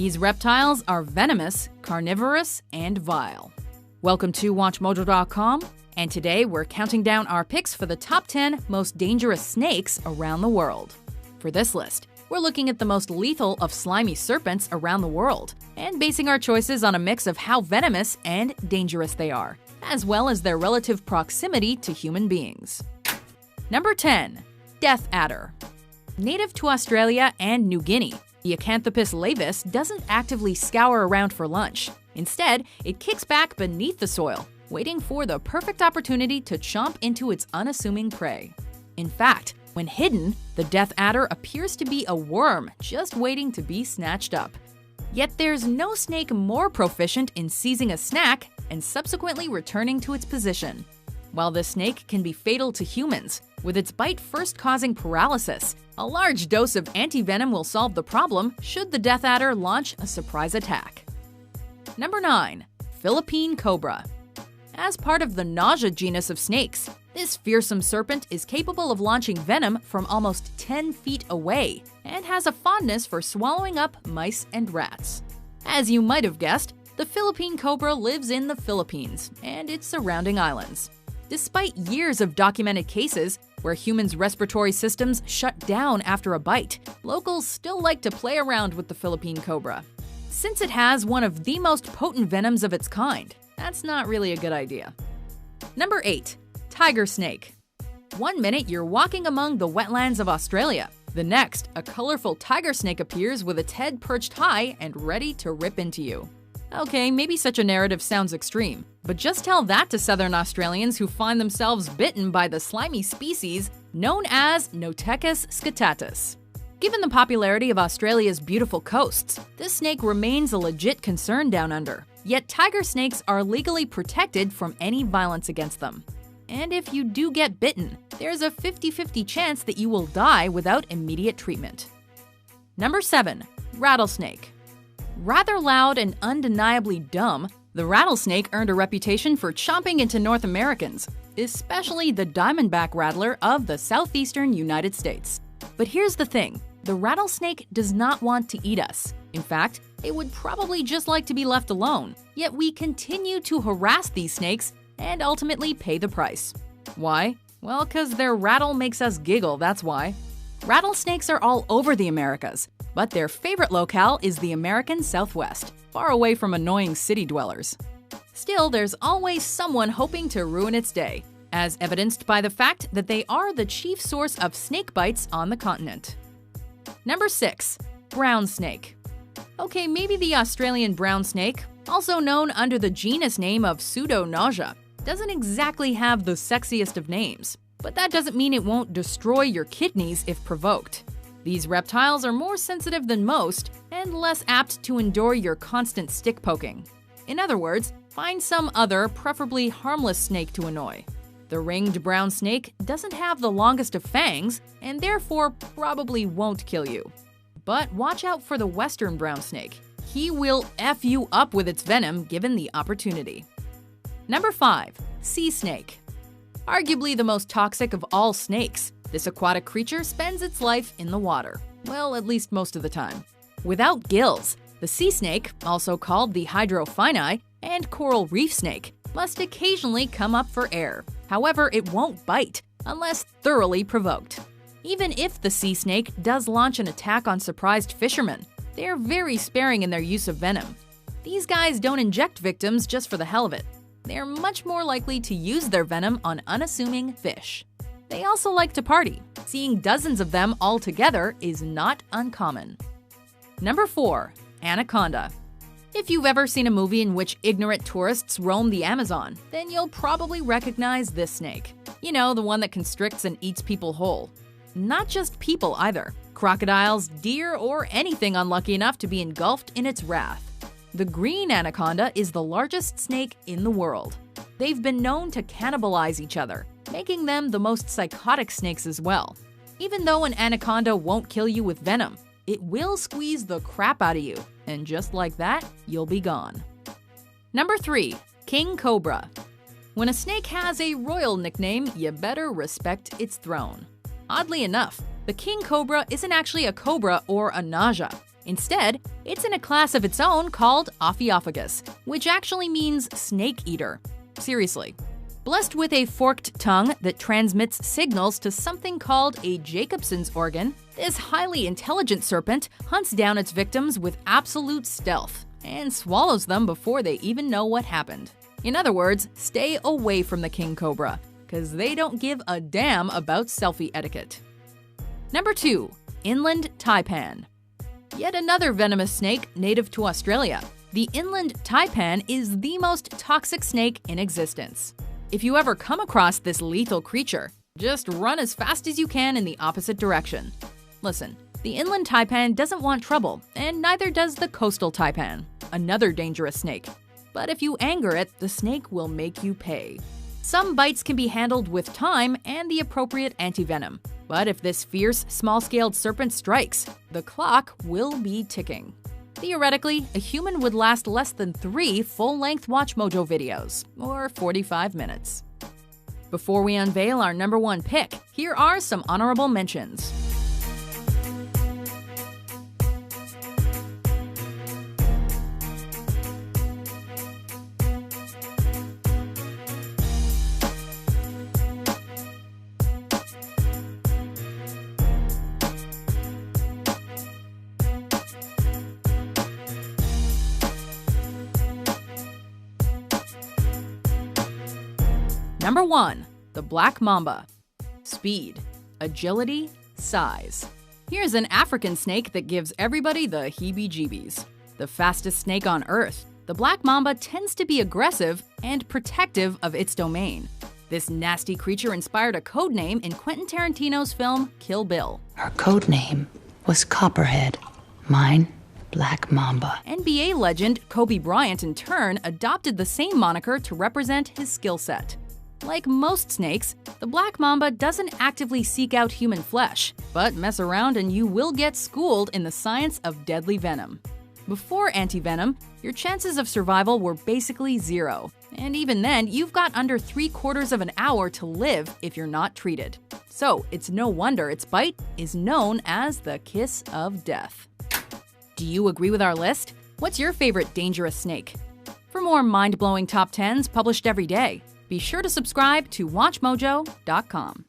These reptiles are venomous, carnivorous, and vile. Welcome to WatchMojo.com, and today we're counting down our picks for the top 10 most dangerous snakes around the world. For this list, we're looking at the most lethal of slimy serpents around the world, and basing our choices on a mix of how venomous and dangerous they are, as well as their relative proximity to human beings. Number 10. Death Adder. Native to Australia and New Guinea, the Acanthopus laevis doesn't actively scour around for lunch. Instead, it kicks back beneath the soil, waiting for the perfect opportunity to chomp into its unassuming prey. In fact, when hidden, the death adder appears to be a worm just waiting to be snatched up. Yet there's no snake more proficient in seizing a snack and subsequently returning to its position. While this snake can be fatal to humans, with its bite first causing paralysis, a large dose of antivenom will solve the problem should the death adder launch a surprise attack. Number 9. Philippine Cobra. As part of the Naja genus of snakes, this fearsome serpent is capable of launching venom from almost 10 feet away and has a fondness for swallowing up mice and rats. As you might have guessed, the Philippine cobra lives in the Philippines and its surrounding islands. Despite years of documented cases where humans' respiratory systems shut down after a bite, locals still like to play around with the Philippine cobra. Since it has one of the most potent venoms of its kind, that's not really a good idea. Number 8. Tiger snake. One minute you're walking among the wetlands of Australia. The next, a colorful tiger snake appears with its head perched high and ready to rip into you. Okay, maybe such a narrative sounds extreme, but just tell that to Southern Australians who find themselves bitten by the slimy species known as Notechis scutatus. Given the popularity of Australia's beautiful coasts, this snake remains a legit concern down under. Yet tiger snakes are legally protected from any violence against them. And if you do get bitten, there's a 50-50 chance that you will die without immediate treatment. Number 7. Rattlesnake. Rather loud and undeniably dumb, the rattlesnake earned a reputation for chomping into North Americans, especially the diamondback rattler of the southeastern United States. But here's the thing, the rattlesnake does not want to eat us. In fact, it would probably just like to be left alone, yet we continue to harass these snakes and ultimately pay the price. Why? Well, 'cause their rattle makes us giggle, that's why. Rattlesnakes are all over the Americas, but their favorite locale is the American Southwest, far away from annoying city dwellers. Still, there's always someone hoping to ruin its day, as evidenced by the fact that they are the chief source of snake bites on the continent. Number 6. Brown snake. Okay, maybe the Australian brown snake, also known under the genus name of Pseudonaja, doesn't exactly have the sexiest of names, but that doesn't mean it won't destroy your kidneys if provoked. These reptiles are more sensitive than most and less apt to endure your constant stick poking. In other words, find some other, preferably harmless snake to annoy. The ringed brown snake doesn't have the longest of fangs and therefore probably won't kill you. But watch out for the western brown snake. He will F you up with its venom given the opportunity. Number 5. Sea snake. Arguably the most toxic of all snakes, this aquatic creature spends its life in the water. Well, at least most of the time. Without gills, the sea snake, also called the hydrophini, and coral reef snake, must occasionally come up for air. However, it won't bite, unless thoroughly provoked. Even if the sea snake does launch an attack on surprised fishermen, they're very sparing in their use of venom. These guys don't inject victims just for the hell of it. They're much more likely to use their venom on unassuming fish. They also like to party. Seeing dozens of them all together is not uncommon. Number 4. Anaconda. If you've ever seen a movie in which ignorant tourists roam the Amazon, then you'll probably recognize this snake. You know, the one that constricts and eats people whole. Not just people either. Crocodiles, deer, or anything unlucky enough to be engulfed in its wrath. The green anaconda is the largest snake in the world. They've been known to cannibalize each other, making them the most psychotic snakes as well. Even though an anaconda won't kill you with venom, it will squeeze the crap out of you, and just like that, you'll be gone. Number 3. King Cobra. When a snake has a royal nickname, you better respect its throne. Oddly enough, the king cobra isn't actually a cobra or a naja. Instead, it's in a class of its own called Ophiophagus, which actually means snake eater. Seriously. Blessed with a forked tongue that transmits signals to something called a Jacobson's organ, this highly intelligent serpent hunts down its victims with absolute stealth and swallows them before they even know what happened. In other words, stay away from the king cobra, because they don't give a damn about selfie etiquette. Number 2. Inland taipan. Yet another venomous snake native to Australia. The inland taipan is the most toxic snake in existence. If you ever come across this lethal creature, just run as fast as you can in the opposite direction. Listen, the inland taipan doesn't want trouble, and neither does the coastal taipan, another dangerous snake. But if you anger it, the snake will make you pay. Some bites can be handled with time and the appropriate antivenom. But if this fierce, small-scaled serpent strikes, the clock will be ticking. Theoretically, a human would last less than 3 full-length WatchMojo videos, or 45 minutes. Before we unveil our number 1 pick, here are some honorable mentions. Number 1. The Black Mamba. Speed, agility, size. Here's an African snake that gives everybody the heebie-jeebies. The fastest snake on Earth, the Black Mamba tends to be aggressive and protective of its domain. This nasty creature inspired a code name in Quentin Tarantino's film Kill Bill. Her code name was Copperhead. Mine, Black Mamba. NBA legend Kobe Bryant, in turn, adopted the same moniker to represent his skill set. Like most snakes, the Black Mamba doesn't actively seek out human flesh, but mess around and you will get schooled in the science of deadly venom. Before antivenom, your chances of survival were basically 0, and even then, you've got under 3/4 of an hour to live if you're not treated. So it's no wonder its bite is known as the kiss of death. Do you agree with our list? What's your favorite dangerous snake? For more mind-blowing top 10s published every day, be sure to subscribe to WatchMojo.com.